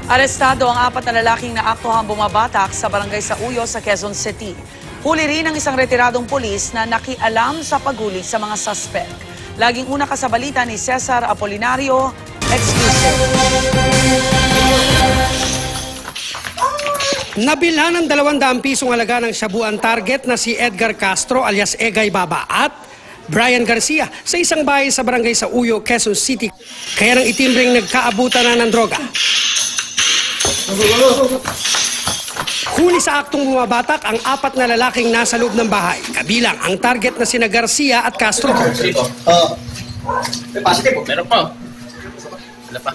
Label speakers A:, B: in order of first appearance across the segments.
A: Arestado ang 4 na lalaking naaktuhang bumabatak sa barangay sa Uyo sa Quezon City. Huli rin ang isang retiradong pulis na nakialam sa paghuli sa mga suspect. Laging una ka sa balita ni Cesar Apolinario, exclusive.
B: Nabilhan ng 200 pisong halaga ng shabu ang target na si Edgar Castro alias Egay Baba at Brian Garcia sa isang bahay sa barangay sa Uyo, Quezon City. Kaya nang itimbreng nagkaabutan na ng droga. Huli sa aktong bumabatak ang 4 na lalaking nasa loob ng bahay. Kabilang ang target na sina Garcia at Castro.
C: Meron pa. Wala pa.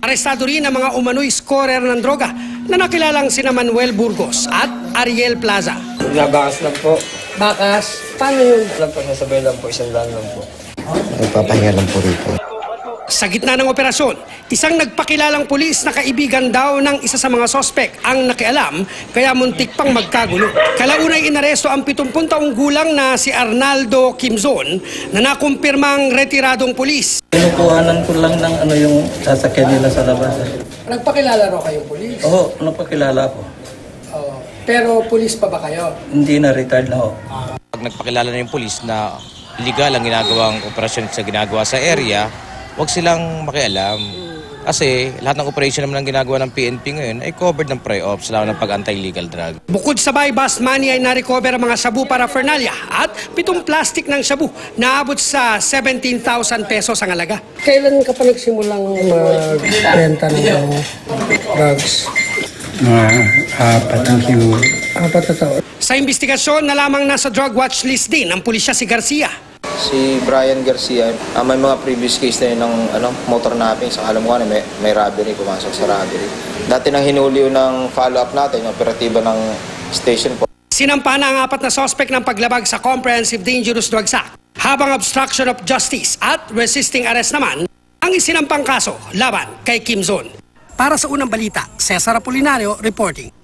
B: Arestado rin ang mga umano'y scorer ng droga na nakilalang sina Manuel Burgos at Ariel Plaza.
D: Nabakas lang po.
B: Bakas? Paano yun?
D: Alam po, nasabay lang po, 100 lang po.
E: Nagpapahinga lang po rito.
B: Sa gitna ng operasyon, isang nagpakilalang pulis na kaibigan daw ng isa sa mga sospek ang nakialam kaya muntik pang magkagulo. Kalaunay inaresto ang 70 taong gulang na si Arnaldo Quimzon na nakumpirmang retiradong pulis.
F: Kinukuhanan ko lang ng yung sasakyan nila sa labas.
B: Nagpakilala raw kayong pulis?
F: Oo, napakilala ko.
B: Pero pulis pa ba kayo?
F: Hindi na, retired na ako.
C: Pag nagpakilala na yung polis na legal ang ginagawang operasyon sa ginagawa sa area, huwag silang makialam. Kasi lahat ng operation naman ang ginagawa ng PNP ngayon ay covered ng pre-ops, lalo ng pag-anti-illegal drug.
B: Bukod sa buy-bust money ay na-recover ang mga shabu paraphernalia at 7 plastic ng shabu na abot sa 17,000 pesos ang halaga.
G: Kailan ka pa nagsimulang magbenta ng drugs?
D: Apat na siguro.
G: 4 na taon.
B: Sa investigasyon na lamang nasa drug watch list din ang pulisya si Garcia.
H: Si Brian Garcia, may mga previous case na yun ng motor napping. Sa alam ko na may robbery, pumasok sa robbery. Dati nang hinuli ng follow-up natin, yung operatiba ng station po.
B: Sinampa na ang 4 na sospek ng paglabag sa Comprehensive Dangerous Drugs Act, habang obstruction of justice at resisting arrest naman ang isinampang kaso laban kay Quimzon. Para sa unang balita, Cesar Apolinario reporting.